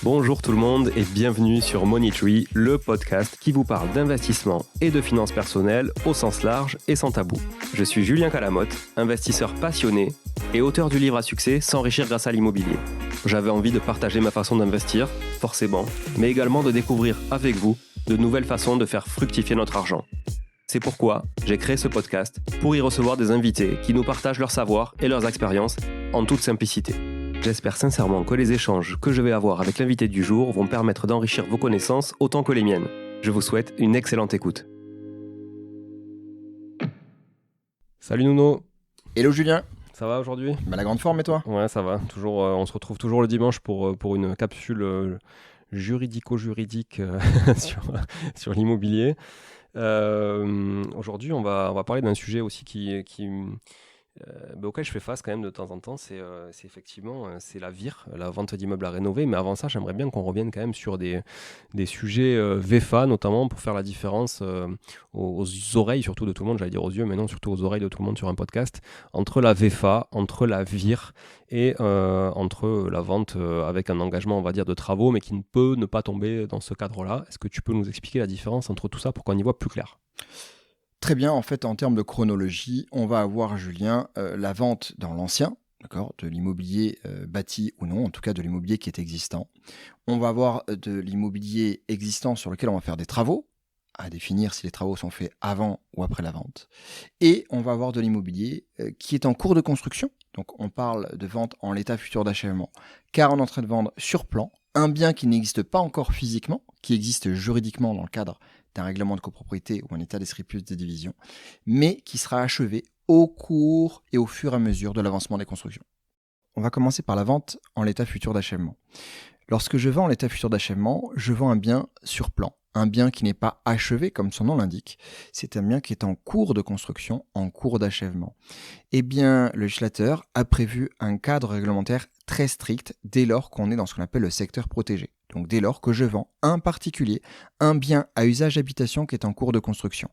Bonjour tout le monde et bienvenue sur Money Tree, le podcast qui vous parle d'investissement et de finances personnelles au sens large et sans tabou. Je suis Julien Calamotte, investisseur passionné et auteur du livre à succès S'enrichir grâce à l'immobilier. J'avais envie de partager ma façon d'investir, forcément, mais également de découvrir avec vous de nouvelles façons de faire fructifier notre argent. C'est pourquoi j'ai créé ce podcast pour y recevoir des invités qui nous partagent leur savoir et leurs expériences en toute simplicité. J'espère sincèrement que les échanges que je vais avoir avec l'invité du jour vont permettre d'enrichir vos connaissances autant que les miennes. Je vous souhaite une excellente écoute. Salut Nuno. Hello Julien. Ça va aujourd'hui ? La grande forme et toi ? Ouais, ça va. Toujours, on se retrouve toujours le dimanche pour une capsule juridico-juridique sur l'immobilier. Aujourd'hui, on va parler d'un sujet aussi auquel je fais face quand même de temps en temps, c'est effectivement c'est la VIR, la vente d'immeubles à rénover. Mais avant ça, j'aimerais bien qu'on revienne quand même sur des sujets VEFA, notamment pour faire la différence aux oreilles, surtout de tout le monde, j'allais dire aux yeux, mais non, surtout aux oreilles de tout le monde sur un podcast, entre la VEFA, entre la VIR et entre la vente avec un engagement, on va dire, de travaux, mais qui ne peut ne pas tomber dans ce cadre-là. Est-ce que tu peux nous expliquer la différence entre tout ça pour qu'on y voit plus clair ? Très bien, en fait, en termes de chronologie, on va avoir, Julien, la vente dans l'ancien, d'accord, de l'immobilier bâti ou non, en tout cas de l'immobilier qui est existant. On va avoir de l'immobilier existant sur lequel on va faire des travaux, à définir si les travaux sont faits avant ou après la vente. Et on va avoir de l'immobilier qui est en cours de construction, donc on parle de vente en l'état futur d'achèvement, car on est en train de vendre sur plan un bien qui n'existe pas encore physiquement, qui existe juridiquement dans le cadre d'un règlement de copropriété ou un état d'esprit plus de division, mais qui sera achevé au cours et au fur et à mesure de l'avancement des constructions. On va commencer par la vente en l'état futur d'achèvement. Lorsque je vends en l'état futur d'achèvement, je vends un bien sur plan, un bien qui n'est pas achevé comme son nom l'indique, c'est un bien qui est en cours de construction, en cours d'achèvement. Eh bien, le législateur a prévu un cadre réglementaire très strict dès lors qu'on est dans ce qu'on appelle le secteur protégé. Donc dès lors que je vends un particulier, un bien à usage d'habitation qui est en cours de construction.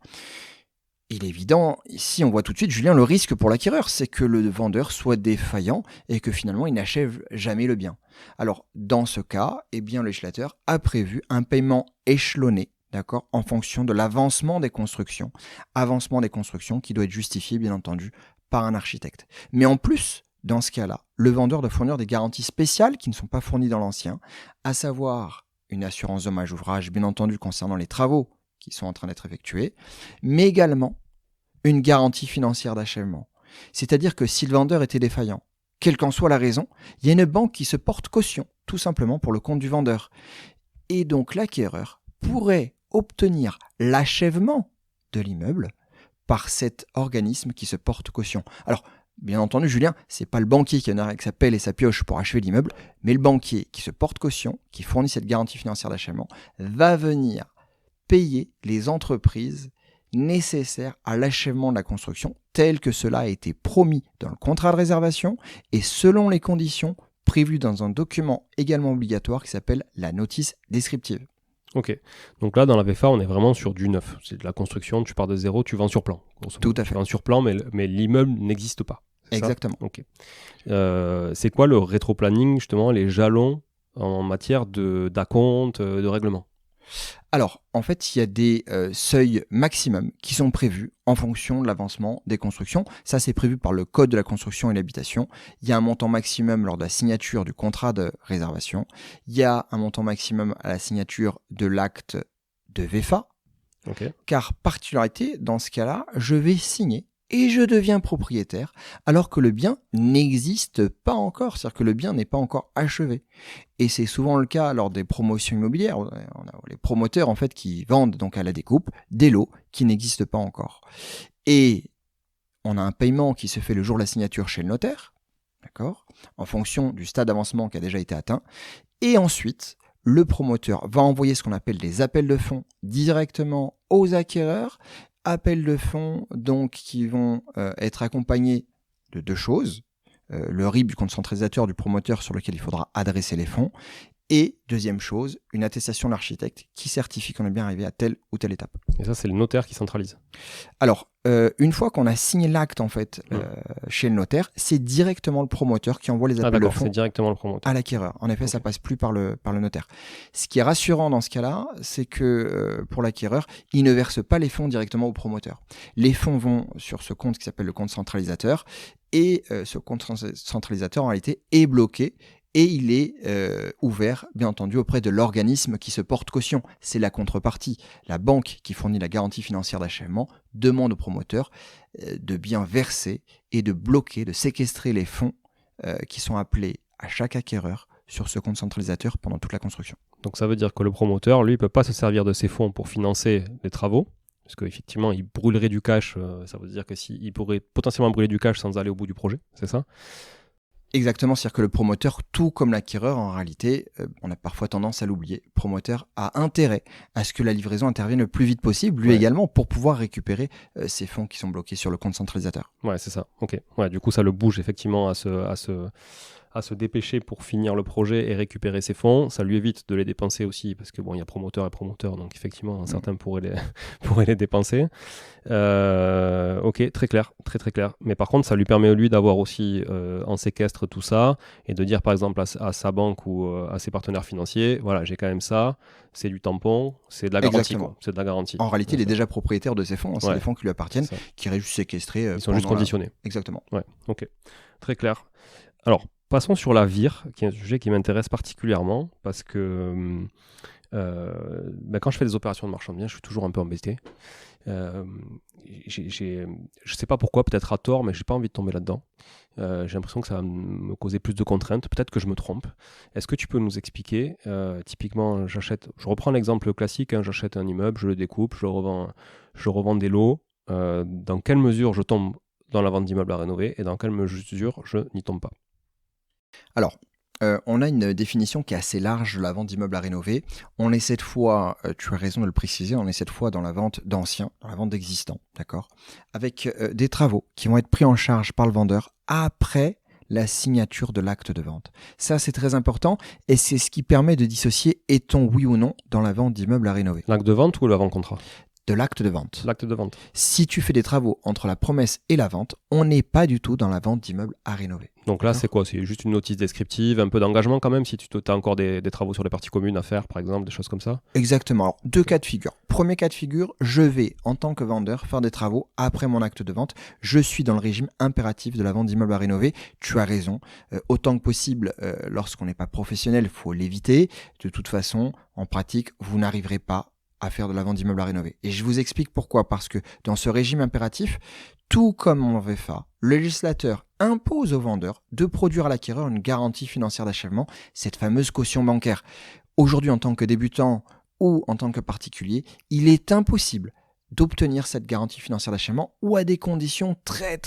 Il est évident, ici on voit tout de suite, Julien, le risque pour l'acquéreur, c'est que le vendeur soit défaillant et que finalement il n'achève jamais le bien. Alors dans ce cas, eh bien, le législateur a prévu un paiement échelonné, d'accord, en fonction de l'avancement des constructions. Avancement des constructions qui doit être justifié, bien entendu, par un architecte. Mais en plus, dans ce cas-là, le vendeur doit fournir des garanties spéciales qui ne sont pas fournies dans l'ancien, à savoir une assurance dommage ouvrage, bien entendu, concernant les travaux qui sont en train d'être effectués, mais également une garantie financière d'achèvement. C'est-à-dire que si le vendeur était défaillant, quelle qu'en soit la raison, il y a une banque qui se porte caution, tout simplement pour le compte du vendeur. Et donc l'acquéreur pourrait obtenir l'achèvement de l'immeuble par cet organisme qui se porte caution. Alors, bien entendu, Julien, c'est pas le banquier qui en a avec sa pelle et sa pioche pour achever l'immeuble, mais le banquier qui se porte caution, qui fournit cette garantie financière d'achèvement, va venir payer les entreprises nécessaires à l'achèvement de la construction, tel que cela a été promis dans le contrat de réservation et selon les conditions prévues dans un document également obligatoire qui s'appelle la notice descriptive. Ok, donc là dans la VEFA on est vraiment sur du neuf, c'est de la construction, tu pars de zéro, tu vends sur plan. Tout à fait. Tu vends sur plan mais l'immeuble n'existe pas. Exactement. Ok. C'est quoi le rétroplanning, justement, les jalons en matière d'acompte, de règlement ? Alors, en fait, il y a des seuils maximums qui sont prévus en fonction de l'avancement des constructions. Ça, c'est prévu par le Code de la construction et l'habitation. Il y a un montant maximum lors de la signature du contrat de réservation. Il y a un montant maximum à la signature de l'acte de VEFA. Okay. Car, particularité, dans ce cas-là, je vais signer et je deviens propriétaire alors que le bien n'existe pas encore, c'est-à-dire que le bien n'est pas encore achevé. Et c'est souvent le cas lors des promotions immobilières. On a les promoteurs en fait qui vendent donc à la découpe des lots qui n'existent pas encore. Et on a un paiement qui se fait le jour de la signature chez le notaire, d'accord, en fonction du stade d'avancement qui a déjà été atteint. Et ensuite, le promoteur va envoyer ce qu'on appelle des appels de fonds directement aux acquéreurs. Appels de fonds donc qui vont être accompagnés de deux choses. Le RIB du compte centralisateur du promoteur sur lequel il faudra adresser les fonds Et deuxième chose, une attestation de l'architecte qui certifie qu'on est bien arrivé à telle ou telle étape. Et ça, c'est le notaire qui centralise. Alors, une fois qu'on a signé l'acte en fait chez le notaire, c'est directement le promoteur qui envoie les appels de fonds c'est directement le promoteur. à l'acquéreur. En effet, ça passe plus par le notaire. Ce qui est rassurant dans ce cas-là, c'est que pour l'acquéreur, il ne verse pas les fonds directement au promoteur. Les fonds vont sur ce compte qui s'appelle le compte centralisateur et ce compte centralisateur en réalité est bloqué. Et il est ouvert, bien entendu, auprès de l'organisme qui se porte caution. C'est la contrepartie. La banque qui fournit la garantie financière d'achèvement demande au promoteur de bien verser et de bloquer, de séquestrer les fonds qui sont appelés à chaque acquéreur sur ce compte centralisateur pendant toute la construction. Donc ça veut dire que le promoteur, lui, ne peut pas se servir de ces fonds pour financer les travaux, parce qu'effectivement, il brûlerait du cash. Ça veut dire que il pourrait potentiellement brûler du cash sans aller au bout du projet, c'est ça ? Exactement, c'est-à-dire que le promoteur, tout comme l'acquéreur, en réalité, on a parfois tendance à l'oublier. Le promoteur a intérêt à ce que la livraison intervienne le plus vite possible, lui également, pour pouvoir récupérer ces fonds qui sont bloqués sur le compte centralisateur. Ouais, c'est ça. Ok. Ouais, du coup, ça le bouge effectivement à se dépêcher pour finir le projet et récupérer ses fonds. Ça lui évite de les dépenser aussi, parce que bon, il y a promoteur et promoteur, donc effectivement, certains pourraient les dépenser. Ok, très clair, très très clair. Mais par contre, ça lui permet lui d'avoir aussi en séquestre tout ça et de dire par exemple à sa banque ou à ses partenaires financiers, voilà, j'ai quand même ça, c'est du tampon, c'est de la garantie. Quoi. C'est de la garantie. En réalité, il est déjà propriétaire de ces fonds, c'est des fonds qui lui appartiennent, qui restent juste séquestrés. Ils sont juste conditionnés. Exactement. Ouais, ok, très clair. Alors, passons sur la VIR, qui est un sujet qui m'intéresse particulièrement parce que quand je fais des opérations de marchand de biens, je suis toujours un peu embêté. Je sais pas pourquoi, peut-être à tort, mais j'ai pas envie de tomber là-dedans. J'ai l'impression que ça va me causer plus de contraintes. Peut-être que je me trompe. Est-ce que tu peux nous expliquer typiquement, je reprends l'exemple classique, j'achète un immeuble, je le découpe, je revends des lots. Dans quelle mesure je tombe dans la vente d'immeubles à rénover et dans quelle mesure je n'y tombe pas? Alors, on a une définition qui est assez large de la vente d'immeubles à rénover. On est cette fois, tu as raison de le préciser, on est cette fois dans la vente d'anciens, dans la vente d'existants, d'accord ? Avec des travaux qui vont être pris en charge par le vendeur après la signature de l'acte de vente. Ça, c'est très important et c'est ce qui permet de dissocier est-on oui ou non dans la vente d'immeubles à rénover. L'acte de vente ou l'avant-contrat ? De l'acte de vente. L'acte de vente. Si tu fais des travaux entre la promesse et la vente, on n'est pas du tout dans la vente d'immeubles à rénover. Donc là, c'est quoi ? C'est juste une notice descriptive, un peu d'engagement quand même, si tu as encore des travaux sur les parties communes à faire, par exemple, des choses comme ça ? Exactement. Alors, deux cas de figure. Premier cas de figure, je vais, en tant que vendeur, faire des travaux après mon acte de vente. Je suis dans le régime impératif de la vente d'immeubles à rénover. Tu as raison. Autant que possible, lorsqu'on n'est pas professionnel, il faut l'éviter. De toute façon, en pratique, vous n'arriverez pas à faire de la vente d'immeubles à rénover. Et je vous explique pourquoi. Parce que dans ce régime impératif, tout comme en VFA, le législateur impose au vendeur de produire à l'acquéreur une garantie financière d'achèvement, cette fameuse caution bancaire. Aujourd'hui, en tant que débutant ou en tant que particulier, il est impossible d'obtenir cette garantie financière d'achèvement ou à des conditions très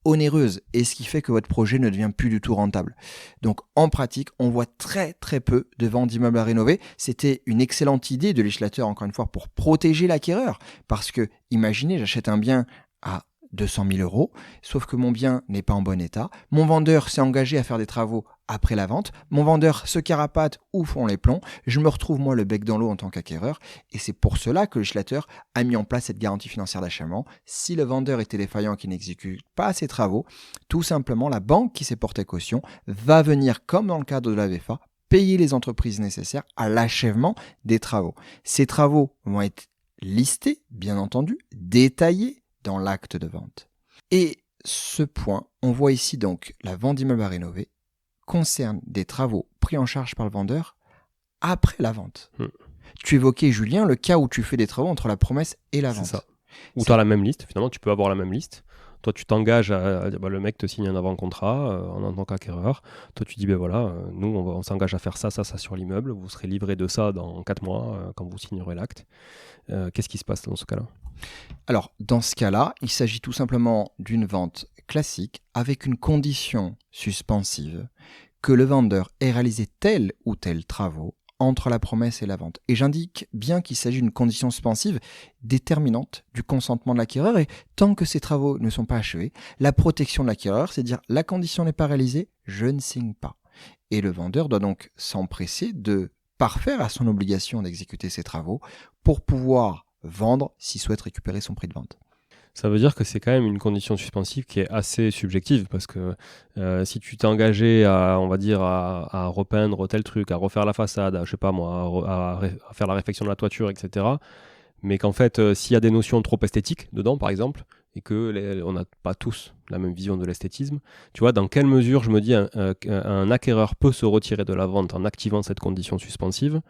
onéreuse, et ce qui fait que votre projet ne devient plus du tout rentable. Donc en pratique, on voit très très peu de ventes d'immeubles à rénover. C'était une excellente idée de législateur, encore une fois, pour protéger l'acquéreur. Parce que, imaginez, j'achète un bien à 200 000 euros, sauf que mon bien n'est pas en bon état. Mon vendeur s'est engagé à faire des travaux après la vente. Mon vendeur se carapate ou fond les plombs. Je me retrouve, moi, le bec dans l'eau en tant qu'acquéreur. Et c'est pour cela que le législateur a mis en place cette garantie financière d'achèvement. Si le vendeur était défaillant et qu'il n'exécute pas ses travaux, tout simplement, la banque qui s'est portée caution va venir, comme dans le cadre de la VFA, payer les entreprises nécessaires à l'achèvement des travaux. Ces travaux vont être listés, bien entendu, détaillés dans l'acte de vente. Et ce point, on voit ici donc la vente d'immeubles à rénover concerne des travaux pris en charge par le vendeur après la vente. Tu évoquais, Julien, le cas où tu fais des travaux entre la promesse et la vente. C'est ça. Ou tu as la même liste, finalement, tu peux avoir la même liste. Toi, tu t'engages à dire, le mec te signe un avant-contrat en tant qu'acquéreur. Toi, tu dis, nous, on s'engage à faire ça sur l'immeuble. Vous serez livré de ça dans 4 mois quand vous signerez l'acte. Qu'est-ce qui se passe dans ce cas-là ? Alors, dans ce cas-là, il s'agit tout simplement d'une vente classique avec une condition suspensive que le vendeur ait réalisé tel ou tel travaux entre la promesse et la vente. Et j'indique bien qu'il s'agit d'une condition suspensive déterminante du consentement de l'acquéreur et tant que ces travaux ne sont pas achevés, la protection de l'acquéreur, c'est dire la condition n'est pas réalisée, je ne signe pas. Et le vendeur doit donc s'empresser de parfaire à son obligation d'exécuter ses travaux pour pouvoir vendre s'il souhaite récupérer son prix de vente. Ça veut dire que c'est quand même une condition suspensive qui est assez subjective parce que si tu t'es engagé à, on va dire, à repeindre tel truc, à refaire la façade, je sais pas moi, à faire la réfection de la toiture, etc. Mais qu'en fait, s'il y a des notions trop esthétiques dedans, par exemple, et que on n'a pas tous la même vision de l'esthétisme, tu vois, dans quelle mesure, je me dis, un acquéreur peut se retirer de la vente en activant cette condition suspensive,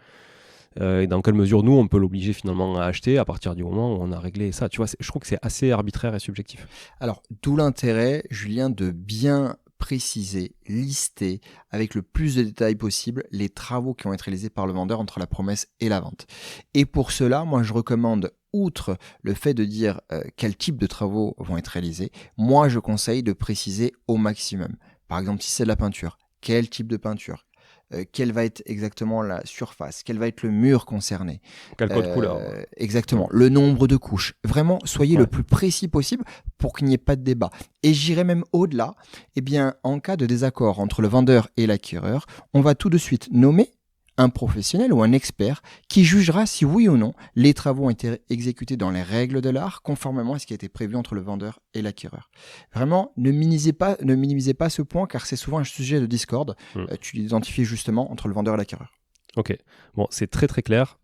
et dans quelle mesure, nous, on peut l'obliger finalement à acheter à partir du moment où on a réglé ça. Tu vois, je trouve que c'est assez arbitraire et subjectif. Alors, d'où l'intérêt, Julien, de bien préciser, lister avec le plus de détails possible les travaux qui vont être réalisés par le vendeur entre la promesse et la vente. Et pour cela, moi, je recommande, outre le fait de dire quel type de travaux vont être réalisés, moi, je conseille de préciser au maximum. Par exemple, si c'est de la peinture, quel type de peinture ? Quelle va être exactement la surface, quel va être le mur concerné. Quel code couleur. Exactement, le nombre de couches. Vraiment, soyez le plus précis possible pour qu'il n'y ait pas de débat. Et j'irai même au-delà. Eh bien, en cas de désaccord entre le vendeur et l'acquéreur, on va tout de suite nommer un professionnel ou un expert qui jugera si oui ou non les travaux ont été exécutés dans les règles de l'art conformément à ce qui a été prévu entre le vendeur et l'acquéreur. Vraiment, ne minimisez pas ce point car c'est souvent un sujet de discorde. Tu l'identifies justement entre le vendeur et l'acquéreur. Ok, bon, c'est très très clair.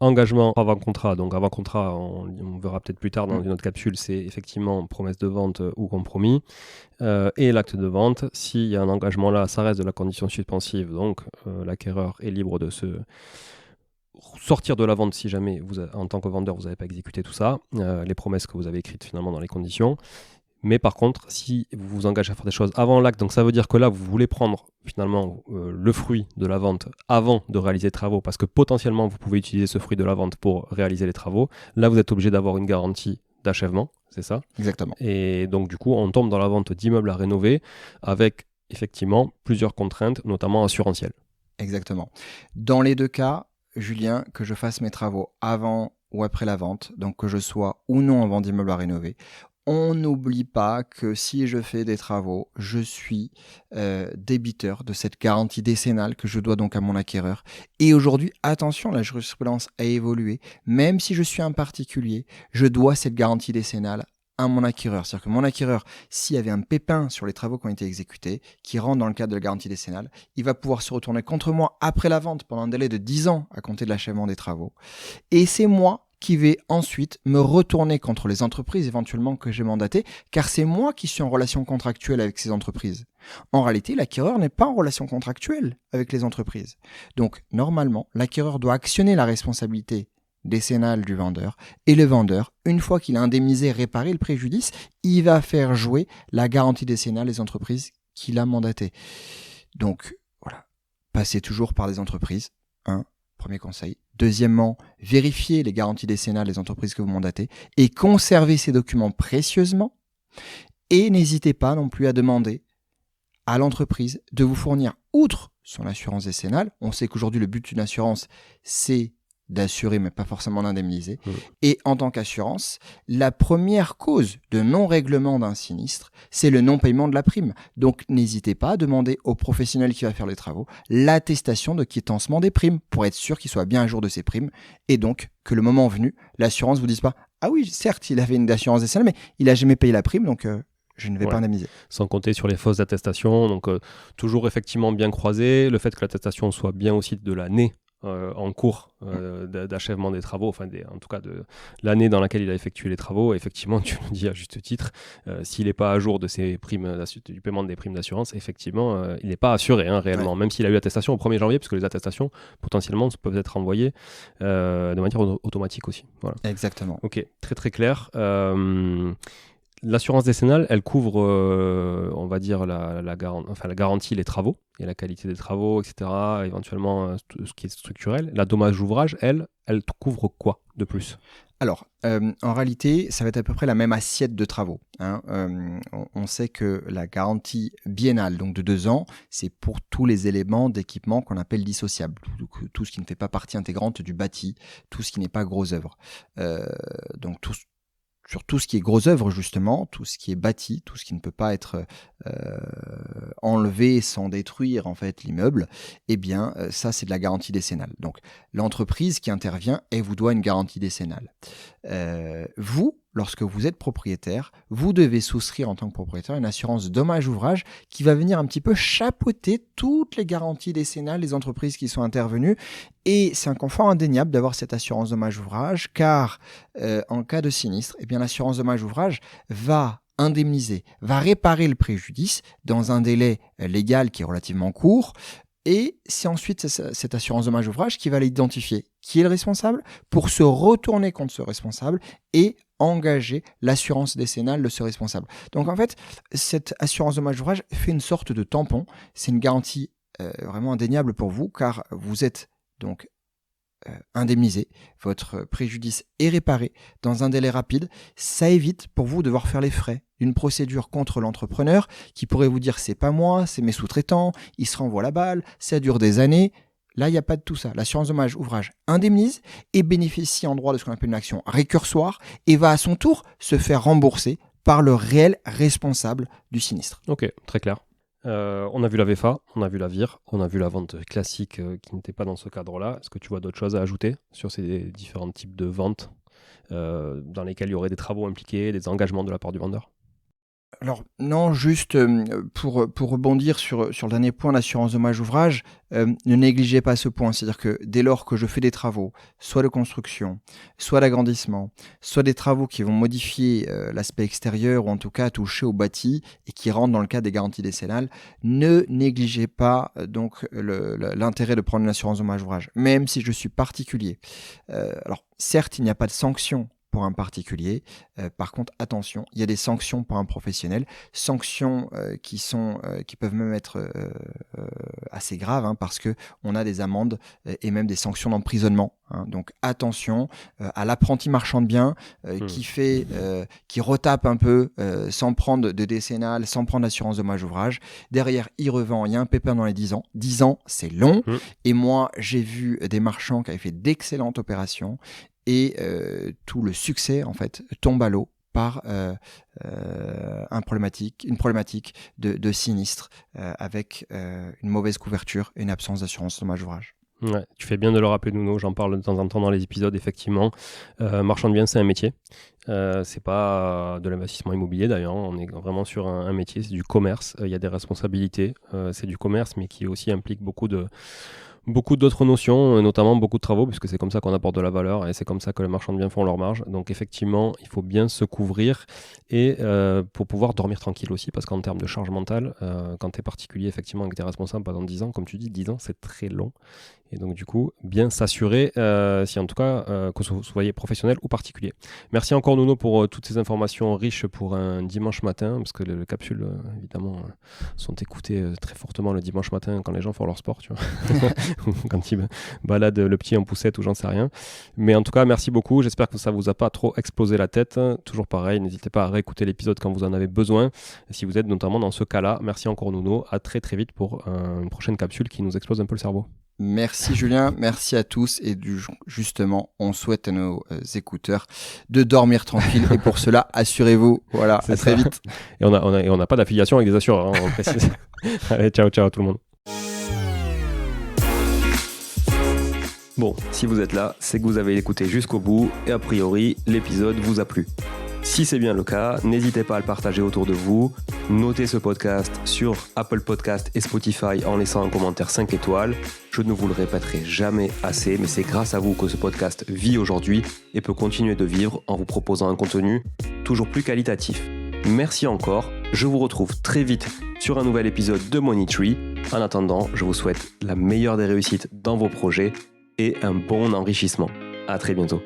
Engagement avant contrat, donc avant contrat, on verra peut-être plus tard dans une autre capsule, c'est effectivement promesse de vente ou compromis. Et l'acte de vente, s'il y a un engagement là, ça reste de la condition suspensive, donc l'acquéreur est libre de se sortir de la vente si jamais, en tant que vendeur, vous n'avez pas exécuté tout ça, les promesses que vous avez écrites finalement dans les conditions. Mais par contre, si vous vous engagez à faire des choses avant l'acte, donc ça veut dire que là, vous voulez prendre finalement le fruit de la vente avant de réaliser les travaux, parce que potentiellement, vous pouvez utiliser ce fruit de la vente pour réaliser les travaux. Là, vous êtes obligé d'avoir une garantie d'achèvement, c'est ça ? Exactement. Et donc, du coup, on tombe dans la vente d'immeubles à rénover avec effectivement plusieurs contraintes, notamment assurantielles. Exactement. Dans les deux cas, Julien, que je fasse mes travaux avant ou après la vente, donc que je sois ou non en vente d'immeubles à rénover, on n'oublie pas que si je fais des travaux, je suis débiteur de cette garantie décennale que je dois donc à mon acquéreur. Et aujourd'hui, attention, la jurisprudence a évolué. Même si je suis un particulier, je dois cette garantie décennale à mon acquéreur. C'est-à-dire que mon acquéreur, s'il y avait un pépin sur les travaux qui ont été exécutés, qui rentre dans le cadre de la garantie décennale, il va pouvoir se retourner contre moi après la vente pendant un délai de 10 ans à compter de l'achèvement des travaux. Et c'est moi qui vais ensuite me retourner contre les entreprises éventuellement que j'ai mandatées, car c'est moi qui suis en relation contractuelle avec ces entreprises. En réalité, l'acquéreur n'est pas en relation contractuelle avec les entreprises. Donc, normalement, l'acquéreur doit actionner la responsabilité décennale du vendeur, et le vendeur, une fois qu'il a indemnisé et réparé le préjudice, il va faire jouer la garantie décennale des entreprises qu'il a mandatées. Donc, voilà, passez toujours par des entreprises, premier conseil. Deuxièmement, vérifiez les garanties décennales des entreprises que vous mandatez et conservez ces documents précieusement. Et n'hésitez pas non plus à demander à l'entreprise de vous fournir, outre son assurance décennale, on sait qu'aujourd'hui le but d'une assurance, c'est d'assurer mais pas forcément d'indemniser. Et en tant qu'assurance, la première cause de non-règlement d'un sinistre, c'est le non-paiement de la prime. Donc n'hésitez pas à demander au professionnel qui va faire les travaux l'attestation de quittancement des primes pour être sûr qu'il soit bien à jour de ses primes et donc que le moment venu, l'assurance vous dise pas « Ah oui, certes, il avait une assurance décennale, mais il n'a jamais payé la prime, donc je ne vais pas indemniser. » Sans compter sur les fausses attestations, donc toujours effectivement bien croisé, le fait que l'attestation soit bien aussi de l'année en cours d'achèvement des travaux, en tout cas de l'année dans laquelle il a effectué les travaux. Effectivement, tu le dis à juste titre, s'il n'est pas à jour de ses primes du paiement des primes d'assurance, effectivement, il n'est pas assuré réellement, même s'il a eu attestation au 1er janvier, puisque les attestations potentiellement peuvent être envoyées de manière automatique aussi. Voilà. Exactement. Ok, très très clair. L'assurance décennale, elle couvre, on va dire, la garantie, les travaux et la qualité des travaux, etc., éventuellement tout ce qui est structurel. La dommage ouvrage, elle couvre quoi de plus ? Alors, en réalité, ça va être à peu près la même assiette de travaux. On sait que la garantie biennale, donc de 2 ans, c'est pour tous les éléments d'équipement qu'on appelle dissociables. Tout ce qui ne fait pas partie intégrante du bâti, tout ce qui n'est pas gros œuvre. Donc, sur tout ce qui est grosse œuvre justement, tout ce qui est bâti, tout ce qui ne peut pas être enlevé sans détruire en fait l'immeuble, eh bien ça c'est de la garantie décennale. Donc l'entreprise qui intervient, elle vous doit une garantie décennale. Vous, lorsque vous êtes propriétaire, vous devez souscrire en tant que propriétaire une assurance dommage-ouvrage qui va venir un petit peu chapeauter toutes les garanties décennales des entreprises qui sont intervenues. Et c'est un confort indéniable d'avoir cette assurance dommage-ouvrage car en cas de sinistre, eh bien, l'assurance dommage-ouvrage va indemniser, va réparer le préjudice dans un délai légal qui est relativement court. Et c'est ensuite cette assurance dommage-ouvrage qui va l'identifier. Qui est le responsable pour se retourner contre ce responsable et engager l'assurance décennale de ce responsable. Donc en fait, cette assurance dommage-ouvrage fait une sorte de tampon. C'est une garantie vraiment indéniable pour vous car vous êtes donc indemnisé, votre préjudice est réparé dans un délai rapide. Ça évite pour vous de devoir faire les frais d'une procédure contre l'entrepreneur qui pourrait vous dire c'est pas moi, c'est mes sous-traitants, ils se renvoient la balle, ça dure des années. Là, il n'y a pas de tout ça. L'assurance dommage ouvrage indemnise et bénéficie en droit de ce qu'on appelle une action récursoire et va à son tour se faire rembourser par le réel responsable du sinistre. Ok, très clair. On a vu la VFA, on a vu la VIR, on a vu la vente classique qui n'était pas dans ce cadre-là. Est-ce que tu vois d'autres choses à ajouter sur ces différents types de ventes dans lesquelles il y aurait des travaux impliqués, des engagements de la part du vendeur ? Alors non, juste pour rebondir sur le dernier point, l'assurance dommage ouvrage, ne négligez pas ce point. C'est-à-dire que dès lors que je fais des travaux, soit de construction, soit d'agrandissement, soit des travaux qui vont modifier l'aspect extérieur ou en tout cas toucher au bâti et qui rentrent dans le cadre des garanties décennales, ne négligez pas donc l'intérêt de prendre une assurance dommage ouvrage, même si je suis particulier. Alors certes, il n'y a pas de sanction pour un particulier. Par contre, attention, il y a des sanctions pour un professionnel, sanctions qui peuvent même être assez graves parce qu'on a des amendes et même des sanctions d'emprisonnement. Donc attention à l'apprenti marchand de biens qui retape un peu sans prendre de décennale, sans prendre d'assurance dommage ouvrage. Derrière, il revend, il y a un pépin dans les 10 ans. 10 ans, c'est long. Et moi, j'ai vu des marchands qui avaient fait d'excellentes opérations et tout le succès en fait tombe à l'eau par une problématique de sinistre avec une mauvaise couverture et une absence d'assurance dommage ouvrage. Ouais, tu fais bien de le rappeler, Nuno, j'en parle de temps en temps dans les épisodes, effectivement. Marchand de biens, c'est un métier. C'est pas de l'investissement immobilier d'ailleurs, on est vraiment sur un métier, c'est du commerce, il y a des responsabilités, c'est du commerce mais qui aussi implique beaucoup d'autres notions, notamment beaucoup de travaux, puisque c'est comme ça qu'on apporte de la valeur et c'est comme ça que les marchands de biens font leur marge. Donc effectivement, il faut bien se couvrir et pour pouvoir dormir tranquille aussi, parce qu'en termes de charge mentale, quand tu es particulier, effectivement, et que tu es responsable pendant 10 ans, comme tu dis, 10 ans, c'est très long. Et donc du coup, bien s'assurer, si en tout cas, que vous soyez professionnel ou particulier. Merci encore Nuno pour toutes ces informations riches pour un dimanche matin, parce que les capsules, évidemment, sont écoutées très fortement le dimanche matin quand les gens font leur sport, tu vois. Quand ils baladent le petit en poussette ou j'en sais rien. Mais en tout cas, merci beaucoup. J'espère que ça vous a pas trop explosé la tête. Toujours pareil, n'hésitez pas à réécouter l'épisode quand vous en avez besoin, si vous êtes notamment dans ce cas-là. Merci encore Nuno. À très très vite pour une prochaine capsule qui nous explose un peu le cerveau. Merci Julien, merci à tous et justement on souhaite à nos écouteurs de dormir tranquille et pour cela assurez-vous, voilà, à très vite. Et on n'a pas d'affiliation avec des assureurs, on précise. Allez, ciao tout le monde. Bon, si vous êtes là, c'est que vous avez écouté jusqu'au bout et a priori l'épisode vous a plu. Si c'est bien le cas, n'hésitez pas à le partager autour de vous. Notez ce podcast sur Apple Podcast et Spotify en laissant un commentaire 5 étoiles. Je ne vous le répéterai jamais assez, mais c'est grâce à vous que ce podcast vit aujourd'hui et peut continuer de vivre en vous proposant un contenu toujours plus qualitatif. Merci encore, je vous retrouve très vite sur un nouvel épisode de Money Tree. En attendant, je vous souhaite la meilleure des réussites dans vos projets et un bon enrichissement. À très bientôt.